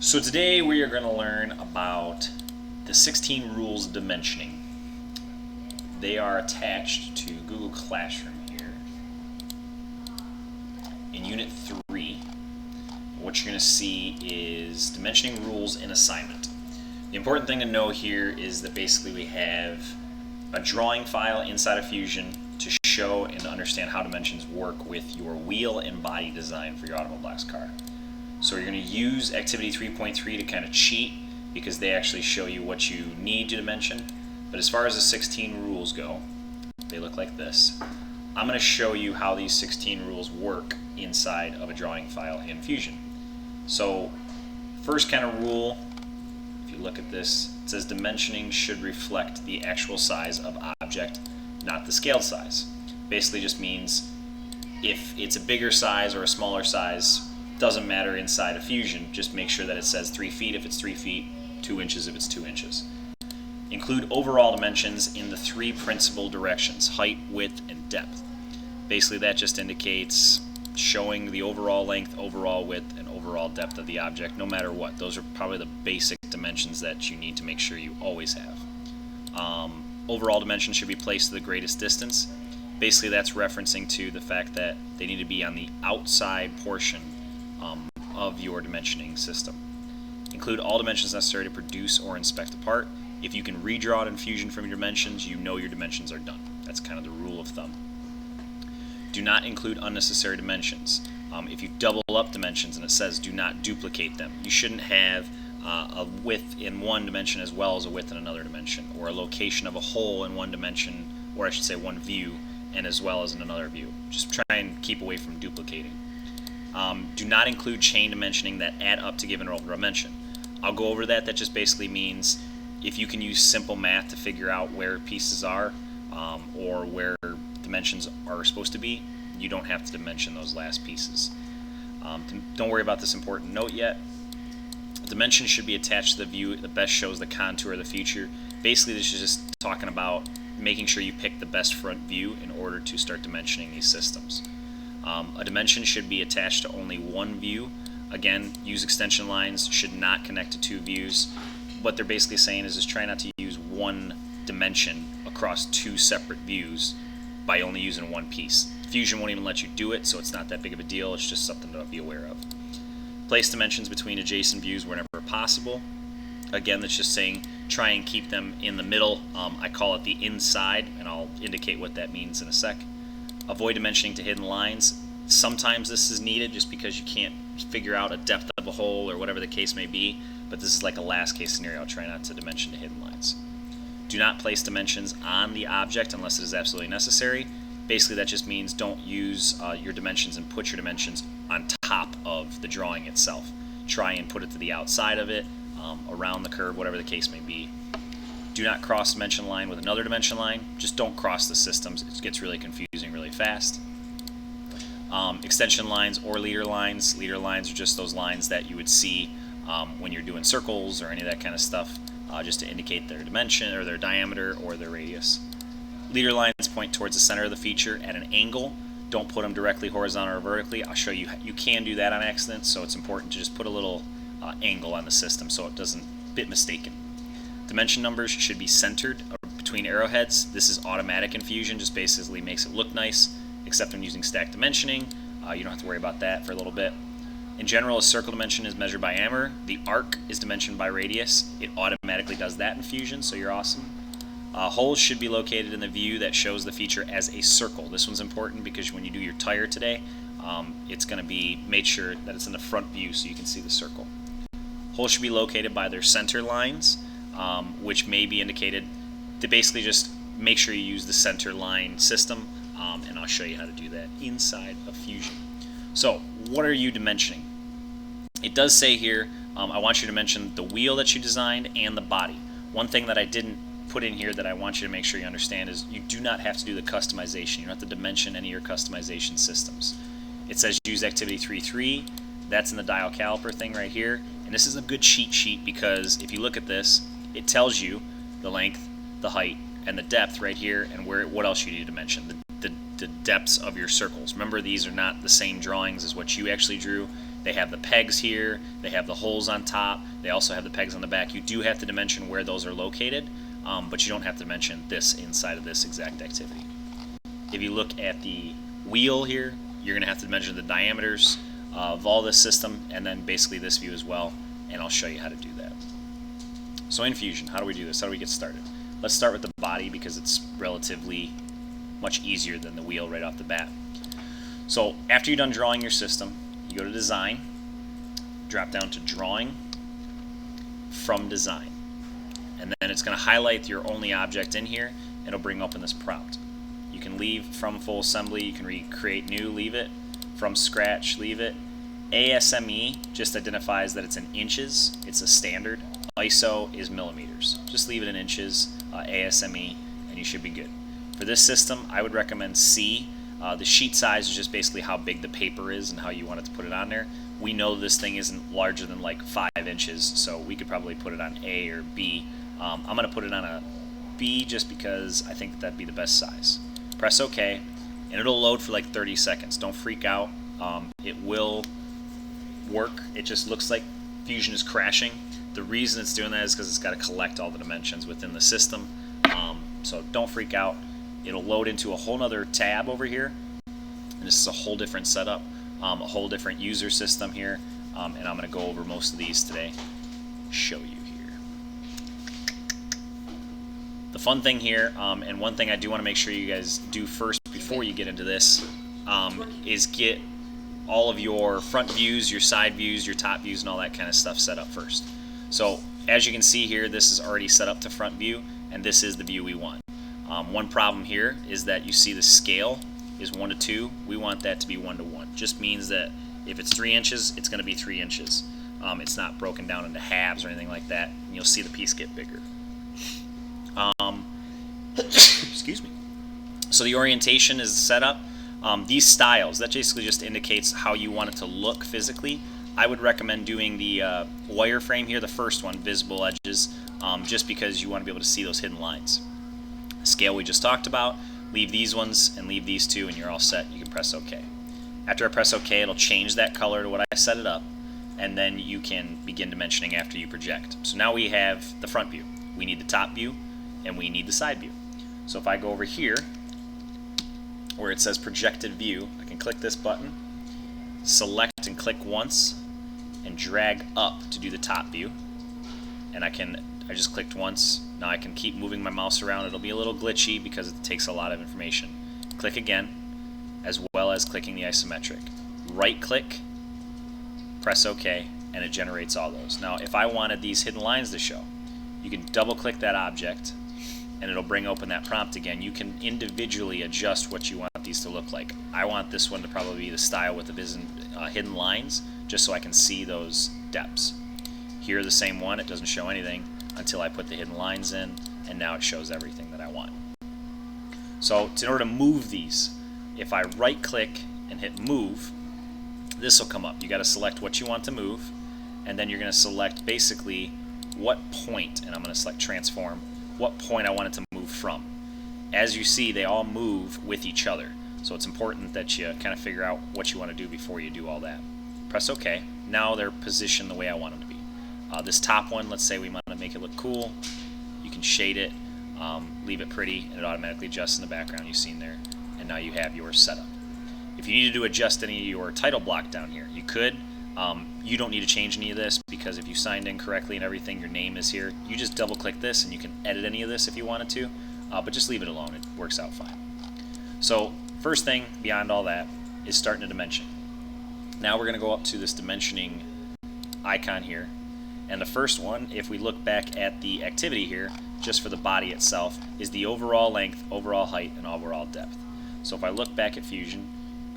So today we are going to learn about the 16 rules of dimensioning. They are attached to Google Classroom here. In Unit 3, what you're going to see is dimensioning rules in assignment. The important thing to know here is that basically we have a drawing file inside of Fusion to show and understand how dimensions work with your wheel and body design for your Automobiles car. So you're going to use Activity 3.3 to kind of cheat because they actually show you what you need to dimension. But as far as the 16 rules go, they look like this. I'm going to show you how these 16 rules work inside of a drawing file in Fusion. So first kind of rule, if you look at this, it says dimensioning should reflect the actual size of object, not the scaled size. Basically just means if it's a bigger size or a smaller size, doesn't matter inside of Fusion, just make sure that it says 3 feet if it's 3 feet, 2 inches if it's 2 inches. Include overall dimensions in the 3 principal directions, height, width, and depth. Basically that just indicates showing the overall length, overall width, and overall depth of the object, no matter what. Those are probably the basic dimensions that you need to make sure you always have. Overall dimensions should be placed to the greatest distance. Basically that's referencing to the fact that they need to be on the outside portion of your dimensioning system. Include all dimensions necessary to produce or inspect a part. If you can redraw it in Fusion from your dimensions, you know your dimensions are done. That's kind of the rule of thumb. Do not include unnecessary dimensions. If you double up dimensions and it says do not duplicate them, you shouldn't have a width in one dimension as well as a width in another dimension, or a location of a hole in one dimension, or I should say one view, and as well as in another view. Just try and keep away from duplicating. Do not include chain dimensioning that add up to given overall dimension. I'll go over that. That just basically means if you can use simple math to figure out where pieces are or where dimensions are supposed to be, you don't have to dimension those last pieces. Don't worry about this important note yet. Dimension should be attached to the view that best shows the contour of the feature. Basically this is just talking about making sure you pick the best front view in order to start dimensioning these systems. A dimension should be attached to only one view. Again, use extension lines, should not connect to 2 views. What they're basically saying is just try not to use one dimension across 2 separate views by only using one piece. Fusion won't even let you do it, so it's not that big of a deal. It's just something to be aware of. Place dimensions between adjacent views whenever possible. Again, that's just saying try and keep them in the middle. I call it the inside, and I'll indicate what that means in a sec. Avoid dimensioning to hidden lines. Sometimes this is needed just because you can't figure out a depth of a hole or whatever the case may be, but this is like a last case scenario. Try not to dimension to hidden lines. Do not place dimensions on the object unless it is absolutely necessary. Basically that just means don't use your dimensions and put your dimensions on top of the drawing itself. Try and put it to the outside of it, around the curve, whatever the case may be. Do not cross dimension line with another dimension line. Just don't cross the systems. It gets really confusing really fast. Extension lines or leader lines. Leader lines are just those lines that you would see when you're doing circles or any of that kind of stuff, just to indicate their dimension or their diameter or their radius. Leader lines point towards the center of the feature at an angle. Don't put them directly horizontal or vertically. I'll show you. You can do that on accident, so it's important to just put a little angle on the system so it doesn't get mistaken. Dimension numbers should be centered between arrowheads. This is automatic in Fusion, just basically makes it look nice, except when using stacked dimensioning. You don't have to worry about that for a little bit. In general, a circle dimension is measured by diameter. The arc is dimensioned by radius. It automatically does that in Fusion, so you're awesome. Holes should be located in the view that shows the feature as a circle. This one's important because when you do your tire today, it's going to be made sure that it's in the front view so you can see the circle. Holes should be located by their center lines, which may be indicated to basically just make sure you use the center line system, and I'll show you how to do that inside of Fusion. So what are you dimensioning? It does say here, I want you to mention the wheel that you designed and the body. One thing that I didn't put in here that I want you to make sure you understand is you do not have to do the customization. You don't have to dimension any of your customization systems. It says use Activity 3.3. That's in the dial caliper thing right here. And this is a good cheat sheet because if you look at this, it tells you the length, the height, and the depth right here, and what else you need to dimension. The depths of your circles. Remember, these are not the same drawings as what you actually drew. They have the pegs here, they have the holes on top, they also have the pegs on the back. You do have to dimension where those are located, but you don't have to dimension this inside of this exact activity. If you look at the wheel here, you're going to have to measure the diameters of all this system, and then basically this view as well, and I'll show you how to do that. So in Fusion, how do we do this? How do we get started? Let's start with the body because it's relatively much easier than the wheel right off the bat. So after you're done drawing your system, you go to Design, drop down to Drawing, from Design, and then it's going to highlight your only object in here, and it'll bring up in this prompt. You can leave from full assembly, you can recreate new, leave it, from scratch, leave it. ASME just identifies that it's in inches, it's a standard. ISO is millimeters. Just leave it in inches, ASME, and you should be good. For this system, I would recommend C. The sheet size is just basically how big the paper is and how you want it to put it on there. We know this thing isn't larger than like 5 inches, so we could probably put it on A or B. I'm going to put it on a B just because I think that'd be the best size. Press OK, and it'll load for like 30 seconds. Don't freak out. It will work. It just looks like Fusion is crashing. The reason it's doing that is because it's got to collect all the dimensions within the system. So don't freak out. It'll load into a whole other tab over here, and this is a whole different setup, a whole different user system here, and I'm going to go over most of these today, show you here. The fun thing here, and one thing I do want to make sure you guys do first before you get into this, is get all of your front views, your side views, your top views, and all that kind of stuff set up first. So as you can see here, this is already set up to front view, and this is the view we want. One problem here is that you see the scale is 1 to 2. We want that to be 1 to 1. Just means that if it's 3 inches, it's going to be 3 inches. It's not broken down into halves or anything like that, and you'll see the piece get bigger. Excuse me. So the orientation is set up. These styles, that basically just indicates how you want it to look physically. I would recommend doing the wireframe here, the first one, visible edges, just because you want to be able to see those hidden lines. Scale we just talked about, leave these ones and leave these two, and you're all set. You can press OK. After I press OK, it'll change that color to what I set it up, and then you can begin dimensioning after you project. So now we have the front view. We need the top view, and we need the side view. So if I go over here, where it says projected view, I can click this button, select and click once, and drag up to do the top view. And I just clicked once. Now I can keep moving my mouse around. It'll be a little glitchy because it takes a lot of information. Click again, as well as clicking the isometric. Right click, press OK, and it generates all those. Now if I wanted these hidden lines to show, you can double click that object, and it'll bring open that prompt again. You can individually adjust what you want these to look like. I want this one to probably be the style with the hidden lines, just so I can see those depths. Here the same one, it doesn't show anything until I put the hidden lines in, and now it shows everything that I want. So in order to move these, if I right click and hit move, this will come up. You got to select what you want to move, and then you're going to select basically what point, and I'm going to select transform, what point I want it to move from. As you see, they all move with each other, so it's important that you kind of figure out what you want to do before you do all that. Press OK. Now they're positioned the way I want them to be. This top one, let's say we want to make it look cool. You can shade it, leave it pretty, and it automatically adjusts in the background you've seen there, and now you have yours set up. If you need to adjust any of your title block down here, you could. You don't need to change any of this because if you signed in correctly and everything, your name is here. You just double click this and you can edit any of this if you wanted to, but just leave it alone. It works out fine. So first thing beyond all that is starting to dimension. Now we're going to go up to this dimensioning icon here. And the first one, if we look back at the activity here, just for the body itself, is the overall length, overall height, and overall depth. So if I look back at Fusion,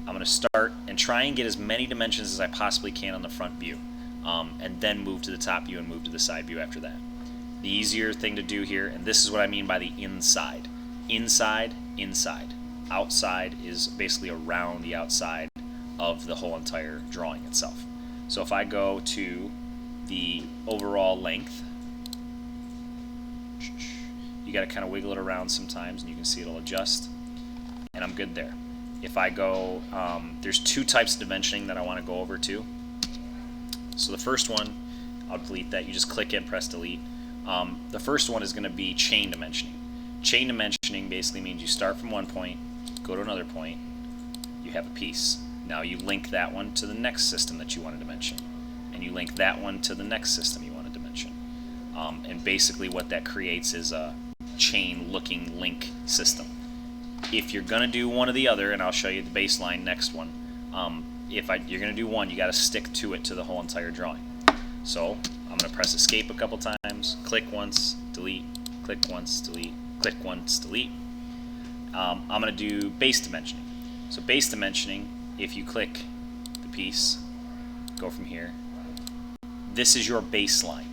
I'm going to start and try and get as many dimensions as I possibly can on the front view, and then move to the top view and move to the side view after that. The easier thing to do here, and this is what I mean by the inside. Inside, inside. Outside is basically around the outside of the whole entire drawing itself. So if I go to the overall length, you got to kind of wiggle it around sometimes, and you can see it'll adjust, and I'm good there. If I go, there's two types of dimensioning that I want to go over to. So the first one, I'll delete that. You just click it and press delete. The first one is going to be chain dimensioning. Chain dimensioning basically means you start from one point, go to another point, you have a piece. Now you link that one to the next system that you want to dimension, and you link that one to the next system you want to dimension. And basically what that creates is a chain-looking link system. If you're going to do one or the other, and I'll show you the baseline next one, you're going to do one, you got to stick to it to the whole entire drawing. So I'm going to press escape a couple times, click once, delete, click once, delete, click once, delete. I'm going to do base dimensioning. So base dimensioning, if you click the piece, go from here, this is your baseline.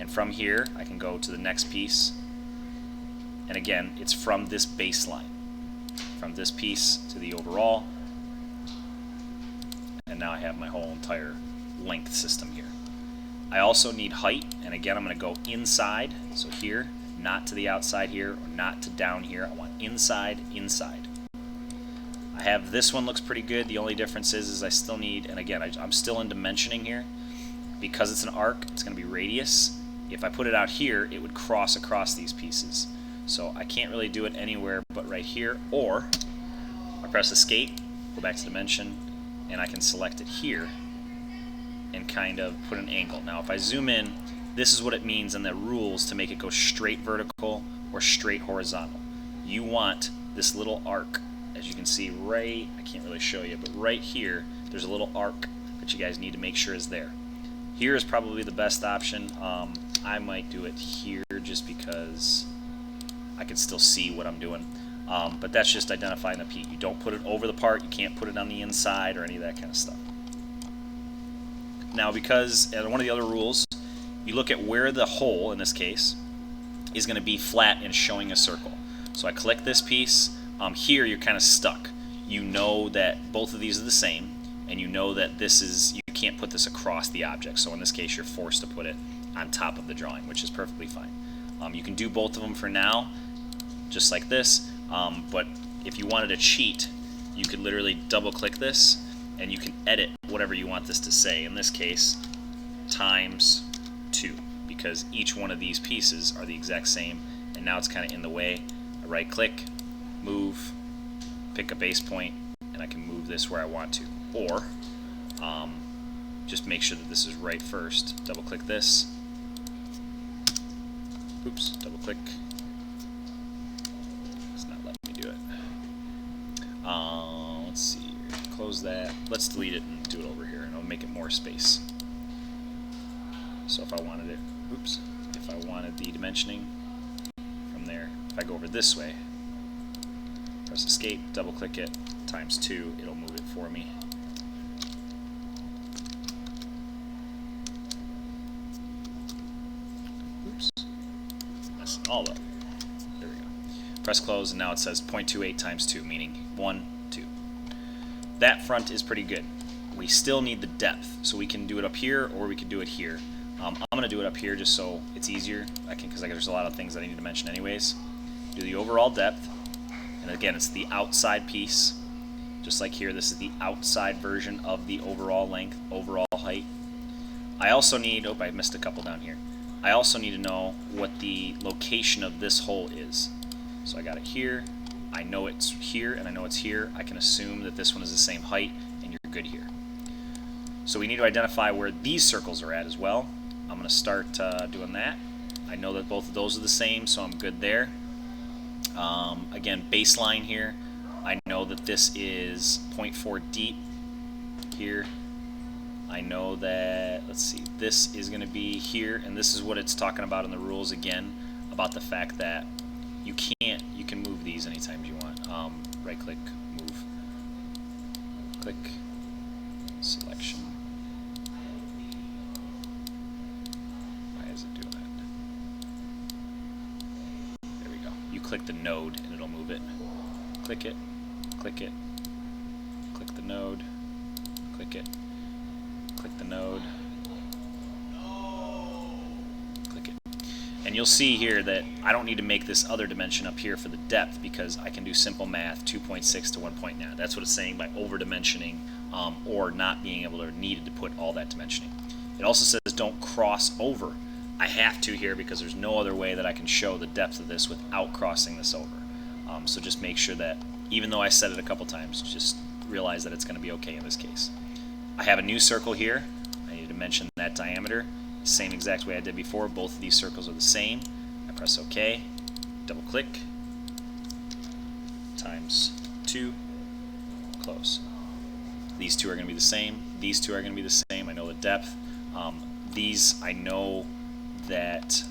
And from here, I can go to the next piece. And again, it's from this baseline. From this piece to the overall. And now I have my whole entire length system here. I also need height, and again I'm going to go inside, so here, not to the outside here, or not to down here. I want inside, inside. I have this one looks pretty good. The only difference is I still need, and again I'm still in dimensioning here. Because it's an arc, it's going to be radius. If I put it out here, it would cross across these pieces. So I can't really do it anywhere but right here, or I press escape, go back to dimension, and I can select it here and kind of put an angle. Now if I zoom in, this is what it means in the rules to make it go straight vertical or straight horizontal. You want this little arc, as you can see right, I can't really show you, but right here there's a little arc that you guys need to make sure is there. Here is probably the best option. I might do it here just because I can still see what I'm doing. But that's just identifying the P. You don't put it over the part, you can't put it on the inside or any of that kind of stuff. Now because one of the other rules, you look at where the hole, in this case, is going to be flat and showing a circle. So I click this piece. Here you're kind of stuck. You know that both of these are the same, and you know that this is, you can't put this across the object. So in this case you're forced to put it on top of the drawing, which is perfectly fine. You can do both of them for now, just like this, but if you wanted to cheat, you could literally double click this and you can edit whatever you want this to say. In this case, times 2, because each one of these pieces are the exact same, and now it's kind of in the way. I right click, move, pick a base point, and I can move this where I want to. Or just make sure that this is right first. Double click this. Oops, double click. It's not letting me do it. Let's see here. Close that. Let's delete it and do it over here, and I'll make it more space. So if I wanted it, oops, if I wanted the dimensioning from there, if I go over this way, press escape, double click it, times 2, it'll move it for me. Oops, messing all up. There we go. Press close, and now it says 0.28 times 2, meaning 1, 2. That front is pretty good. We still need the depth, so we can do it up here or we can do it here. I'm going to do it up here just so it's easier, because there's a lot of things that I need to mention anyways. Do the overall depth, and again it's the outside piece. Just like here, this is the outside version of the overall length, overall height. I also need, oh, I missed a couple down here. I also need to know what the location of this hole is. So I got it here, I know it's here, and I know it's here. I can assume that this one is the same height, and you're good here. So we need to identify where these circles are at as well. I'm going to start doing that. I know that both of those are the same, so I'm good there. Again, baseline here. I know that this is 0.4 deep here. I know that, let's see, this is going to be here, and this is what it's talking about in the rules again, about the fact that you can move these anytime you want. Right click, move, click, selection. Why is it doing that? There we go. You click the node and it'll move it. Click it, click it, click the node, click it, click the node, click it. And you'll see here that I don't need to make this other dimension up here for the depth because I can do simple math, 2.6 to 1.9. That's what it's saying by over dimensioning or not being able or needed to put all that dimensioning. It also says don't cross over. I have to here because there's no other way that I can show the depth of this without crossing this over. So just make sure that, even though I said it a couple times, just realize that it's going to be okay in this case. I have a new circle here. I need to mention that diameter. Same exact way I did before. Both of these circles are the same. I press OK, double click, times 2, close. These two are going to be the same. These two are going to be the same. I know the depth. These, I know that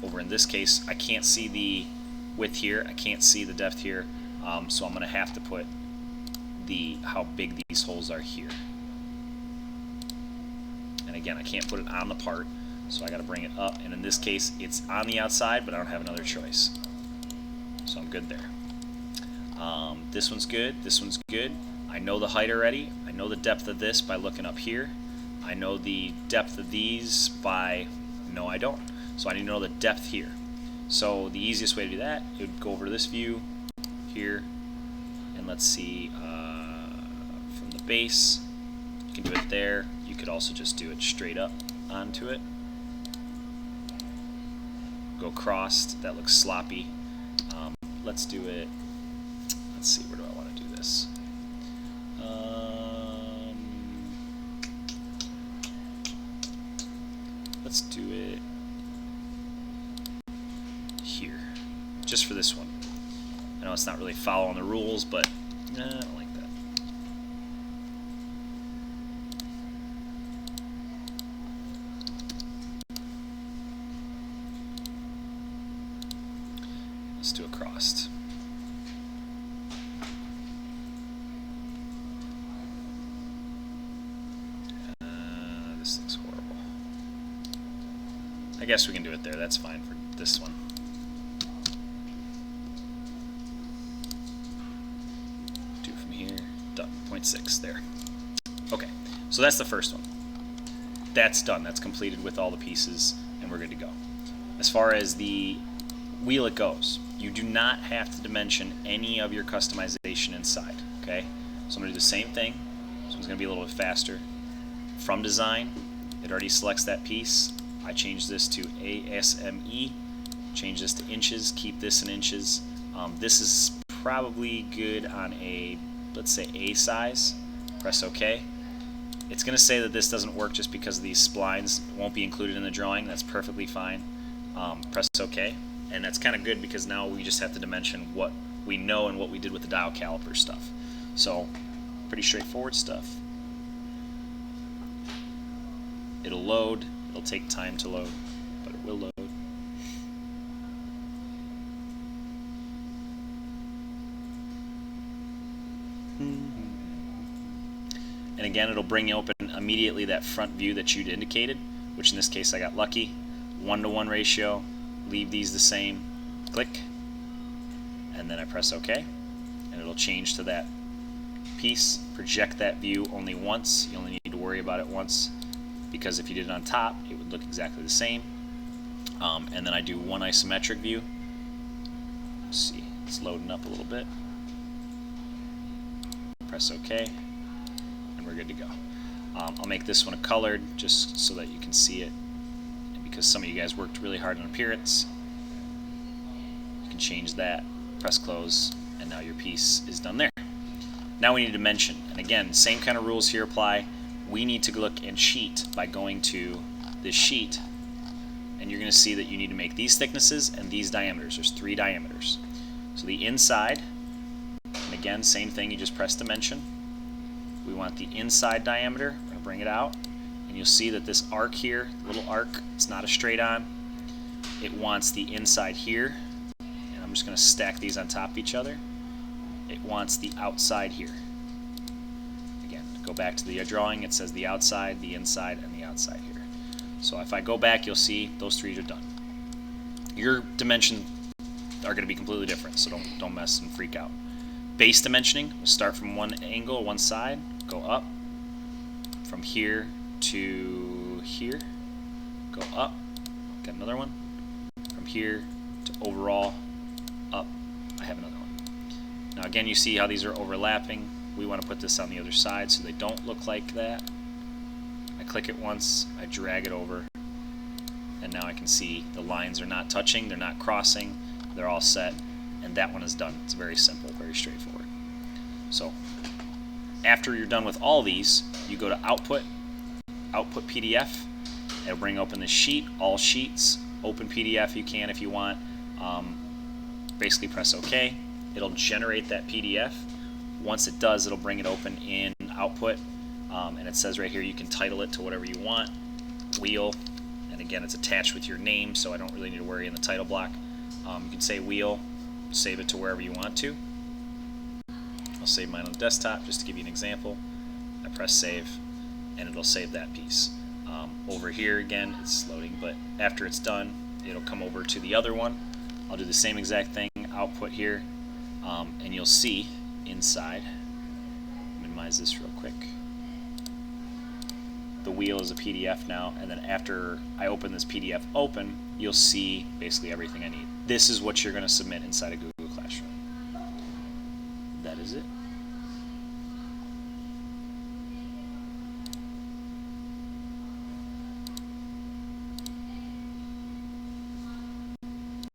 over in this case, I can't see the width here. I can't see the depth here. So I'm going to have to put how big these holes are here. And again, I can't put it on the part, so I got to bring it up. And in this case, it's on the outside, but I don't have another choice. So I'm good there. This one's good. This one's good. I know the height already. I know the depth of this by looking up here. I know the depth of these by, no I don't. So I need to know the depth here. So the easiest way to do that, it would go over to this view here, and let's see, from the base, you can do it there. You could also just do it straight up onto it. Go crossed, that looks sloppy. Let's do it, let's see, where do I want to do this? Let's do it here, just for this one. I know it's not really following the rules, but I don't like that. Let's do a crossed. This looks horrible. I guess we can do it there. That's fine for this one. Do from here. Done. 0.6 there. Okay, so that's the first one. That's done. That's completed with all the pieces, and we're good to go. As far as the wheel it goes, you do not have to dimension any of your customization inside. Okay, so I'm going to do the same thing. This one's going to be a little bit faster. From design, it already selects that piece. I change this to ASME, change this to inches, keep this in inches. This is probably good on a, let's say, A size. Press OK. It's going to say that this doesn't work just because of these splines won't be included in the drawing. That's perfectly fine. Press OK. And that's kind of good because now we just have to dimension what we know and what we did with the dial caliper stuff. So, pretty straightforward stuff. It'll load. It'll take time to load, but it will load. And again, it'll bring open immediately that front view that you'd indicated, which in this case I got lucky. 1-to-1 ratio. Leave these the same. Click. And then I press OK. And it'll change to that piece. Project that view only once. You only need to worry about it once, because if you did it on top, it would look exactly the same. And then I do one isometric view. Let's see, it's loading up a little bit. Press OK, and we're good to go. I'll make this one a colored just so that you can see it, and because some of you guys worked really hard on appearance, you can change that, press close, and now your piece is done there. Now we need to dimension, and again, same kind of rules here apply. We need to look and sheet by going to this sheet, and you're going to see that you need to make these thicknesses and these diameters. There's 3 diameters. So the inside, and again, same thing, you just press dimension. We want the inside diameter. We're going to bring it out, and you'll see that this arc here, little arc, it's not a straight on. It wants the inside here, and I'm just going to stack these on top of each other. It wants the outside here. Go back to the drawing, it says the outside, the inside, and the outside here. So if I go back, you'll see those 3 are done. Your dimensions are going to be completely different, so don't mess and freak out. Base dimensioning, we'll start from one angle, one side, go up, from here to here, go up, got another one, from here to overall, up, I have another one. Now again, you see how these are overlapping. We want to put this on the other side so they don't look like that. I click it once, I drag it over, and now I can see the lines are not touching, they're not crossing, they're all set, and that one is done. It's very simple, very straightforward. So after you're done with all these, you go to Output, Output PDF. It'll bring open the sheet, all sheets, open PDF you can if you want. Basically press OK. It'll generate that PDF. Once it does, it'll bring it open in Output, and it says right here you can title it to whatever you want. Wheel, and again it's attached with your name, so I don't really need to worry in the title block. You can say wheel, save it to wherever you want to. I'll save mine on the desktop just to give you an example. I press save, and it'll save that piece. Over here again, it's loading, but after it's done, it'll come over to the other one. I'll do the same exact thing, Output here, and you'll see inside, minimize this real quick, the wheel is a PDF now, and then after I open this PDF open, you'll see basically everything I need. This is what you're going to submit inside of Google Classroom. That is it.